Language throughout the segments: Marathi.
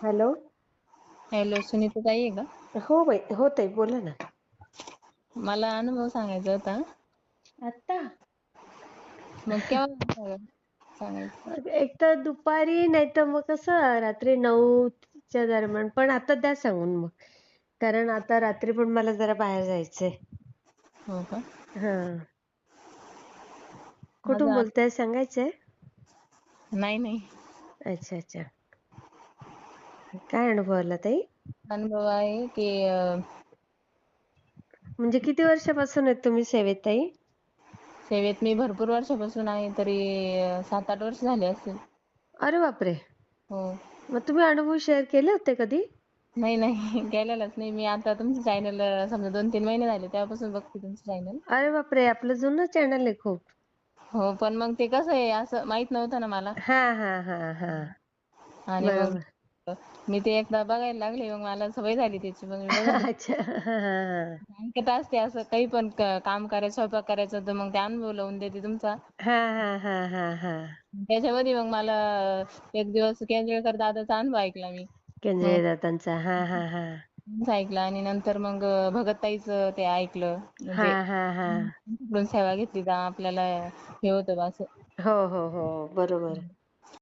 हॅलो. हॅलो, सुनीता ताई आहे का? हो बाई, हो ताई, बोला ना. मला अनुभव सांगायचा होता. आता मग केव्हा सांगायचं? एक तर दुपारी, नाही तर मग कसं रात्री 9च्या दरम्यान. पण आता द्या सांगून मग, कारण आता रात्री पण मला जरा बाहेर जायचंय. हो का? हा. कुठून माझा बोलताय, सांगायचंय? नाही नाही अच्छा अच्छा. काय अनुभव आला ताई? अनुभव आहे की म्हणजे किती वर्षापासून आहेत तुम्ही सेवेत ताई? सेवेत मी भरपूर वर्षापासून आहे, तरी 7-8 वर्ष झाले असतील. अरे बापरे. हो. मग तुम्ही अनुभव शेअर केले होते कधी? नाही नाही गेलेलाच नाही मी. आता तुमचं चॅनल समजा 2-3 महिने झाले तेव्हापासून बघते तुमचं चॅनल. अरे बापरे, आपलं जुनं चॅनल आहे खूप. हो, पण मग ते कसं आहे, असं माहित नव्हतं ना मला. हा हा हा हा. आणि मग बरोबर. मी ते एकदा बघायला लागले, मग मला सवय झाली त्याची. मग मी बघत अच्छा. हा हा अंकित असते असं काही पण काम करायचं, स्वयंपाक करायचं, तर मग ते अनुभव लावून देते तुमचा. हा हा हा हा हा. त्याच्यामध्ये मग मला एक दिवस केंद्रेकर दादाचा अनुभव ऐकला मी. मग केंद्रीय दातांचा. हा हा हा. त्यांचं ऐकलं आणि नंतर मग भगतताईचं ते ऐकलं. हा म्हणजे हा हा. त्यांच्याकडून सेवा घेतली तर आपल्याला हे होतं बा असं. हो हो हो, बरोबर.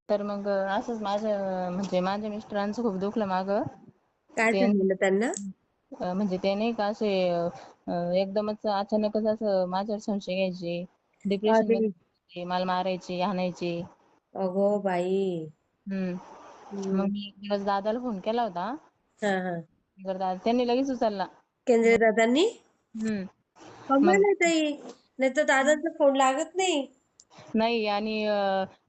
तर मग असंच माझं म्हणजे माझ्या मिस्टरांचं खूप दुखलं मागं. काय ते झालेलं त्यांना? म्हणजे ते नाही का असे एकदमच अचानकच असं माझ्यावर संशय घ्यायचे, डिप्रेशन अरे, मध्ये जायचे, मला मारायचे, हाणायचे. अगो बाई. मग हम्म. मी एक दिवस दादाला फोन केला होता. हा हा. तर दादा त्यांनी लगेच उचलला. केंद्रीय मग दादांनी? हम्म कमाल मग आहे ताई. नाही तर दादांचा फोन लागत नाही. नाही आणि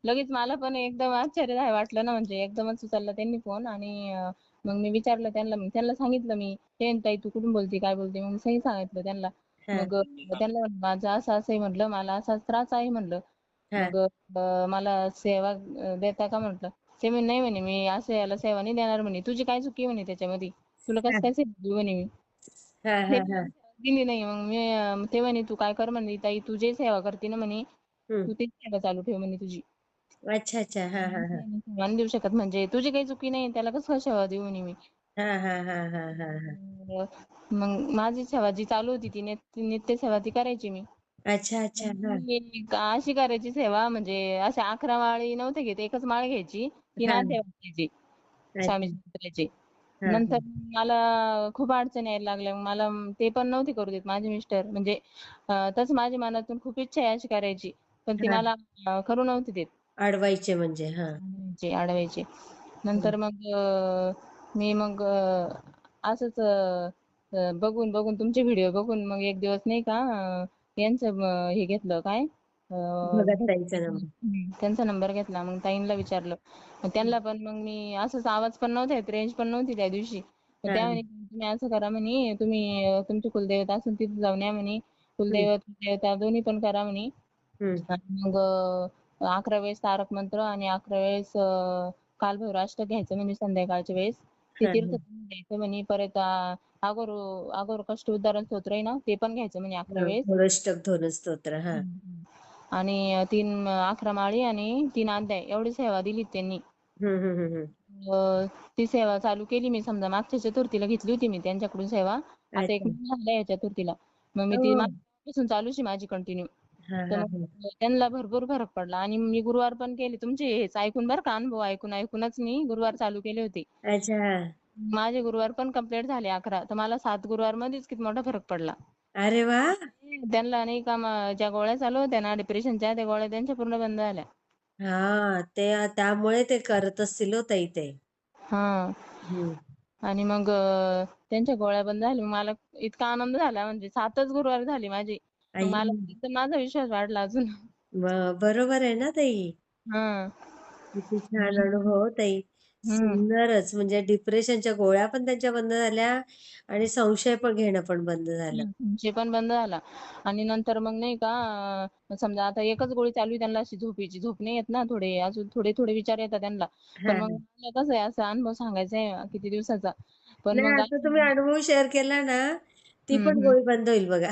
लगेच मला पण एकदम आश्चर्य वाटलं ना, म्हणजे एकदमच उचलला त्यांनी फोन. आणि मग मी विचारलं त्यांना, मग त्यांना सांगितलं मी, ते ताई तू कुठून बोलते, काय बोलते, मग मी सही सांगितलं त्यांना. हा मग त्यांना म्हणलं, माझं असं असं आहे म्हटलं, मला असा त्रास आहे म्हटलं. हा मग मला सेवा देता का म्हटलं. ते म्हणे नाही म्हणे, मी असं याला सेवा नाही देणार म्हणे, तुझी काय चुकी म्हणे त्याच्यामध्ये, तुला हा कसं काय सेवा देऊ म्हणे मी. हा ते हा हा. दिली नाही. मग मी ते म्हणे तू काय कर म्हणे ताई, तू जे सेवा करते ना म्हणे, हम्म. तू तीच सेवा चालू ठेव म्हणे तुझी. अच्छा अच्छा. हा हा हा. सेवा नाही देऊ शकत म्हणजे, तुझी काही चुकी नाही, त्याला कसं सेवा देऊ म्हणे मी. हा हा हा हा हा हा. मग माझी सेवा जी चालू होती ती नित्य सेवा ती करायची मी. अच्छा अच्छा. हा मी अशी करायची सेवा, म्हणजे असे 11 माळी नव्हते घेत, एकच माळ घ्यायची, 3 हा. अध्याय वाचायचे स्वामी अच्छा. समर्थांचे. हा नंतर हा मला खूप अडचणी यायला लागल्या. मग मला ते पण नव्हते करू देत माझे मिस्टर. म्हणजे तसं माझ्या मनातून खूप इच्छा आहे अशी करायची, पण ती हा. मला करू नव्हती देत. अडवायचे म्हणजे. हा. अडवायचे. हम्म. नंतर मग मी मग असंच बघून बघून तुमचे व्हिडिओ बघून मग एक दिवस नाही का यांचं हे घेतलं काय भगत ताईचा नंबर. त्यांचा नंबर घेतला. मग ताईंना विचारलं. मग त्यांना पण मग मी असंच, आवाज पण नव्हता येत, रेंज पण नव्हती त्या दिवशी. मग हा त्या म्हणे तुम्ही असं करा म्हणे, तुम्ही तुमची कुलदेवता असेल तिथे जाऊन या म्हणे, हम्म कुलदैवत कुलदेवता दोन्ही पण करा म्हणे. हम्म आणि मग 11 वेळेस तारक मंत्र आणि 11 वेळेस कालभैरव अष्टक घ्यायचं म्हणे संध्याकाळच्या वेळेस. ते हा तीर्थ हा. घ्यायचं म्हणे. परत अगोर अगोर कष्ट उद्धारण स्तोत्र आहे ना, ते पण घ्यायचं म्हणे 11 वेळेस. घोरष्टक धोरण स्तोत्र. हा. आणि 11 माळी आणि 3 अध्याय एवढी सेवा दिली त्यांनी. हम्म. ती सेवा चालू केली मी. समजा मागच्या चतुर्थीला घेतली होती मी त्यांच्याकडून सेवा. आता एक अच्छा. महिना झाला या चतुर्थीला. मग मी ती हो. मागपासून चालूच आहे माझी कंटिन्यू. हा तर हा हा. मग त्यांना भरपूर फरक पडला. आणि मी गुरुवार पण केले तुमचे हेच ऐकून बरं का, अनुभव ऐकूनच मी गुरुवार चालू केले होते. अच्छा. माझे गुरुवार पण कंप्लीट झाले 11. तर मला 7 गुरुवार मध्येच किती मोठा फरक पडला. अरे वा. त्यांना नाही का ज्या गोळ्या चालू होत्या ना डिप्रेशनच्या, त्या गोळ्या त्यांच्या पूर्ण बंद झाल्या. हा, ते त्यामुळे ते करत असतील हो ताई ते. हा. हम्म. आणि मग त्यांच्या गोळ्या बंद झाल्या. मला इतका आनंद झाला, म्हणजे 7च गुरुवार झाले माझे. मग आई. मला एकदम माझा विश्वास वाढला अजून. बरोबर आहे ना ताई. हा. किती छान अनुभव हो ताई. हम्म. सुंदरच. म्हणजे डिप्रेशनच्या गोळ्या पण त्यांच्या बंद झाल्या आणि संशय पण घेणं पण बंद झालं. जे पण बंद झाला. आणि नंतर मग नाही का समजा आता एकच गोळी चालू आहे त्यांना, अशी झोपेची, झोप नाही येत ना, थोडे अजून थोडे थोडे विचार येतात त्यांना. हा पण मग हा. मला कसं आहे, असा अनुभव सांगायचा आहे किती दिवसाचा. पण नाही, मग आता तुम्ही अनुभव शेअर केला ना, ती पण हम्म. गोळी बंद होईल बघा.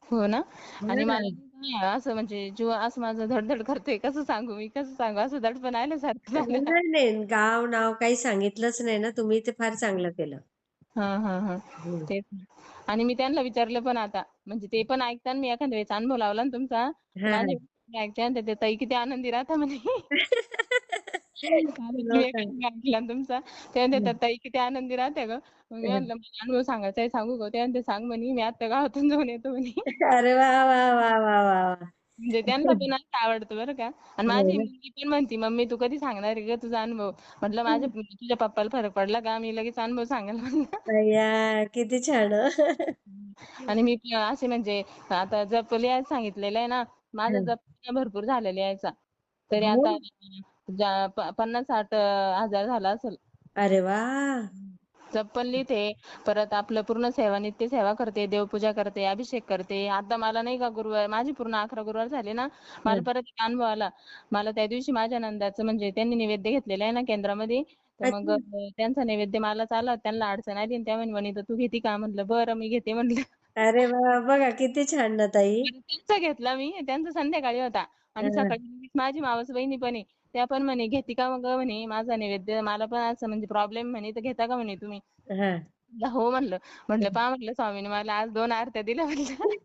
हो ना. आणि मला हा. असं म्हणजे जीव असं माझं धडधड करतोय. कसं सांगू मी, कसं सांगू असं दडपण आल्यासारखं झालं. नाही, नाही. गाव, नाव काही सांगितलंच नाही ना तुम्ही. ते फार चांगलं केलं. हां, हां, हां. हं. तेच ना. आणि मी त्यांना विचारलं पण आता. म्हणजे ते पण ऐकतात. मी एखाद्या वेळेस अनुभव लावला ना तुमचा, तर हां, माझे हां. मिस्टर ऐकते आणि ते ताई किती आनंदी राहता म्हणे. कालच हो मी एक का? अनुभव ऐकला ना तुमचा. ते म्हणतात, हं. "ताई किती आनंदी राहत्या गं." मग मी हं. म्हटलं, "मला अनुभव सांगायचा आहे, सांगू का?" ते म्हणते, "सांग" म्हणे, "मी आत्ता गावातून जाऊन येतो" म्हणे. अरे वाह, वाह, वाह, वाह, वाह, वाह! म्हणजे त्यांना पण असं आवडतं बरं का. आणि हो माझी ना? मुलगी पण म्हणती, "मम्मी तू कधी सांगणार आहे गं तुझा अनुभव?" म्हटलं, तुझ्या पप्पाला फरक पडला का मी लगेच अनुभव सांगेल" म्हणलं. अय्या! किती छान हो. आणि मी पण असे म्हणजे आता जप लिहायला सांगितलेलं आहे ना, माझा हं. जप भरपूर झालेला यायचा. तरी हो. आता 50-60 हजार झाला असेल. अरे वाह! जप पण लिहिते, परत आपलं पूर्ण सेवा, नित्य सेवा करते, देवपूजा करते, अभिषेक करते. आता मला नाही का गुरुवार माझी पूर्ण 11 गुरुवार झाले ना, मला हं. परत एक अनुभव आला. मला त्या दिवशी माझ्या नंदाचं म्हणजे त्यांनी नैवेद्य घेतलेला आहे ना केंद्रामध्ये, तर मग अच्छा. त्यांचा नैवेद्य मलाच आला. त्यांना अडचण आली आणि त्या म्हणे, "वनिता तू घेती का?" म्हटलं, "बरं मी घेते" म्हटलं. अरे वाह! बघा किती छान ना ताई. मग त्यांचा घेतला मी, त्यांचा संध्याकाळी होता आणि हं. सकाळी लगेच माझी मावस बहिणी पण आहे. त्या पण म्हणे, "घेती का मग म्हणे माझा नैवेद्य? मला पण असं म्हणजे प्रॉब्लेम म्हणे, तर घेता का म्हणे तुम्ही?" हां. म्हटलं, "हो" म्हटलं. म्हटलं, "पहा" म्हटलं, "स्वामीने मला आज 2 आरत्या दिल्या" म्हटलं.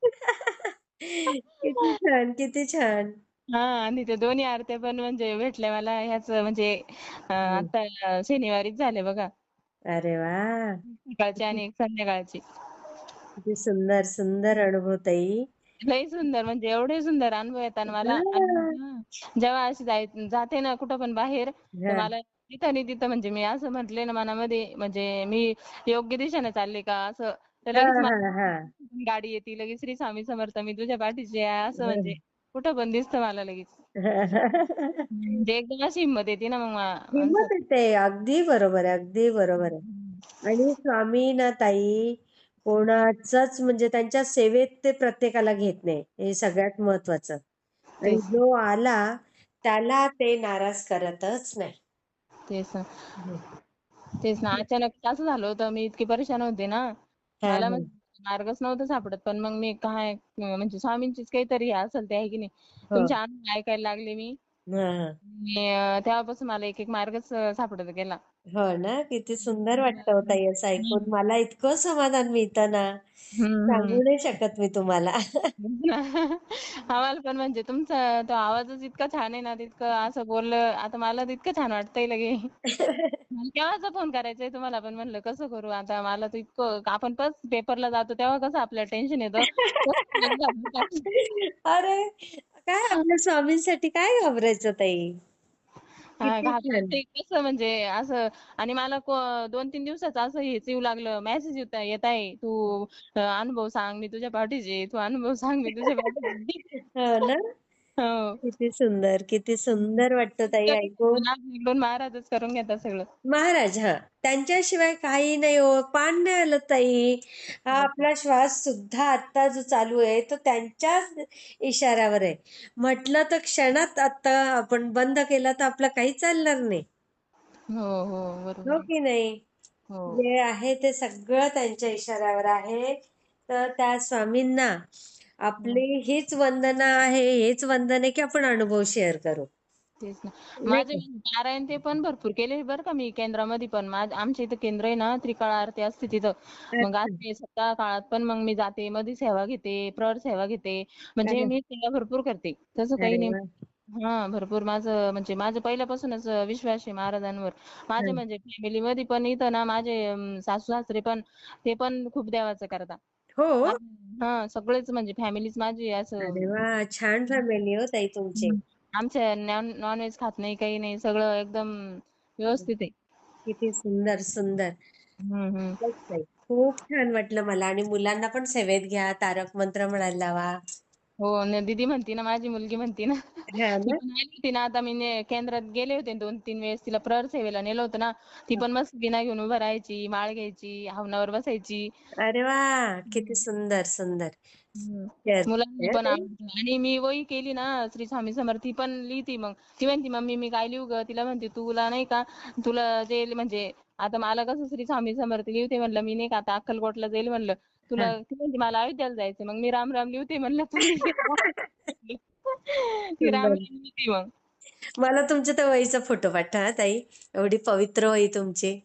किती छान, किती छान. हां आणि त्या दोन्ही आरत्या पण म्हणजे भेटल्या मला ह्याच म्हणजे हं. आता शनिवारीच झाले बघा. अरे वाह! सकाळची आणि एक संध्याकाळची. किती सुंदर, सुंदर अनुभव ताई. लई सुंदर म्हणजे एवढे सुंदर अनुभव येतात मला आणि हां. जेव्हा अशी जाते ना कुठं पण बाहेर, तर हां. मला तिथं आणि तिथं म्हणजे मी असं म्हटले ना मनामध्ये म्हणजे मी योग्य दिशेने चालले का असं, तर हां, लगेच हां, हां. गाडी येते लगेच श्री स्वामी समर्थ मी तुझ्या पाठीशी आहे असं म्हणजे हं. कुठं पण दिसतं मला लगेच. म्हणजे एकदम अशी हिंमत येते ना मग माणसात. हिंमत येते. अगदी बरोबर आहे, अगदी बरोबर आहे. आणि स्वामी ना ताई कोणाचंच म्हणजे त्यांच्या सेवेत ते प्रत्येकाला घेत नाही. हे सगळ्यात महत्वाचं. आणि तेच, जो आला त्याला ते नाराज करतच नाही. तेच ना. हं. तेच ना. अचानक असं झालं होतं, मी इतकी परेशान होते ना, हां, मला हां. म्हणजे मार्गच नव्हता सापडत. पण मग मी काय म्हणजे स्वामींचीच काहीतरी हे असेल ते आहे की नाही. हो. तुमचे अनुभव ऐकायला लागले मी हां, हां. आणि तेव्हापासून मला एक मार्गच सापडत गेला. हो ना, किती सुंदर वाटतं हो ताई असं ऐकून. हं. मला इतकं समाधान मिळतं ना, हं, हं. सांगू नाही शकत मी तुम्हाला. आम्हाला पण म्हणजे तुमचा तो आवाजच इतका छान आहे ना, तितकं असं बोललं आता मला तर इतकं छान वाटतंय लगे. मला केव्हाचा फोन करायचा तुम्हाला पण म्हणलं कसं करू आता मला तर इतकं आपण पण पेपरला जातो तेव्हा कसं आपल्याला टेन्शन येतं. अरे, काय आपल्या स्वामींसाठी काय घाबरायचं ताई. हां, किती छान. घाबरते कसं म्हणजे असं आणि मला 2-3 दिवसाचं असं हेच येऊ लागलं, मेसेज येत आहे, "तू अनुभव सांग, मी तुझ्या पाठीशी आहे. तू अनुभव सांग, मी तुझ्या पाठीशी आहे." हो ना, हो. किती सुंदर, किती सुंदर वाटतं ताई ऐकून. इकडून महाराजच करून घेतात सगळं. महाराज हां, त्यांच्याशिवाय काही नाही हो. पान नाही हलत ताई. हा आपला श्वास सुद्धा आत्ता जो चालू आहे, तो त्यांच्याच इशाऱ्यावर आहे. म्हटलं तर क्षणात आता आपण बंद केला तर आपलं काहीच चालणार नाही. हो, हो. हो बरोबर आहे. की नाही? हो. जे आहे ते सगळं त्यांच्या इशाऱ्यावर आहे. तर त्या स्वामींना हं. आपली हीच वंदना आहे, हेच वंदन आहे की आपण अनुभव शेअर करू. तेच ना. नाही माझे का? पारायण ते पण भरपूर केले बरं का मी केंद्रामध्ये पण. आमच्या इथं केंद्र आहे ना, त्रिकाळ आरती असते तिथं. मग अच्छा. असते सप्ताह काळात पण मग मी जाते, मध्ये सेवा घेते, प्रहर सेवा घेते. म्हणजे अरे मी सेवा भरपूर करते. तसं काही अरे नाही. वाह! हां, भरपूर माझं म्हणजे माझं पहिल्यापासूनच विश्वास आहे महाराजांवर. माझे हं. म्हणजे फॅमिलीमध्ये पण इथं ना माझे सासू-सासरे पण ते पण खूप देवाचं करतात. हो? हां, सगळेच म्हणजे फॅमिलीच माझी असं अरे वाह! छान फॅमिली हो ताई तुमची. हं. आमच्या नॉन-व्हेज खात नाही, काही नाही. सगळं एकदम व्यवस्थित आहे. किती सुंदर, सुंदर. हं, हं. खूपच ताई. खूप छान वाटलं मला आणि मुलांना पण सेवेत घ्या, तारक मंत्र म्हणायला लावा. हो दीदी म्हणती ना, माझी मुलगी म्हणती ना, हां ती ना? पण आली होती ना, आता मी केंद्रात गेले होते 2-3 वेळेस तिला प्रहर सेवेला नेलं होतं ना, ती पण मस्त बिना घेऊन उभं राहायची, माळ घ्यायची, हवनावर बसायची. अरे वाह! किती हं. सुंदर, सुंदर. हं. खरं मुलांना आहे पण ताई. आवडतं आणि मी वही केली ना, श्री स्वामी समर्थ ती पण लिहिती मग. ती म्हणती, "मम्मी मी काय लिहू गं?" तिला म्हणते, "तुला नाही का, तुला जे म्हणजे आता मला कसं श्री स्वामी समर्थ लिहते म्हणलं, मी नाही का आता अक्कलकोटला जाईल म्हणलं, तुला ती म्हणते मला अयोध्याला जायचंय. मग मी राम राम लिहते म्हणलं तुम्ही ती राम बरं. राम लिहिते मग. मला तुमच्या त्या वहीचा फोटो पाठवा हा ताई. एवढी पवित्र वही तुमची.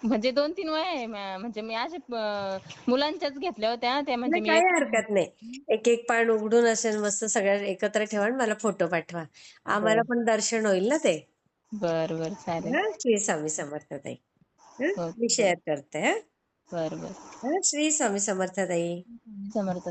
म्हणजे 2-3 वह्या आहे म्हणजे मी अशा मुलांच्याच घेतल्या होत्या. त्या म्हणजे नाही मी काही एक हरकत नाही. एक-एक पान उघडून असे मस्त सगळ्या एकत्र ठेवा आणि मला फोटो पाठवा. आम्हाला बरं. पण दर्शन होईल ना ते. बरं, बरं. चालेल. हां, श्री स्वामी समर्थ ताई. हं, मी ओके. शेअर करते हां. बरं, बरं. श्री स्वामी समर्थ ताई. समर्थ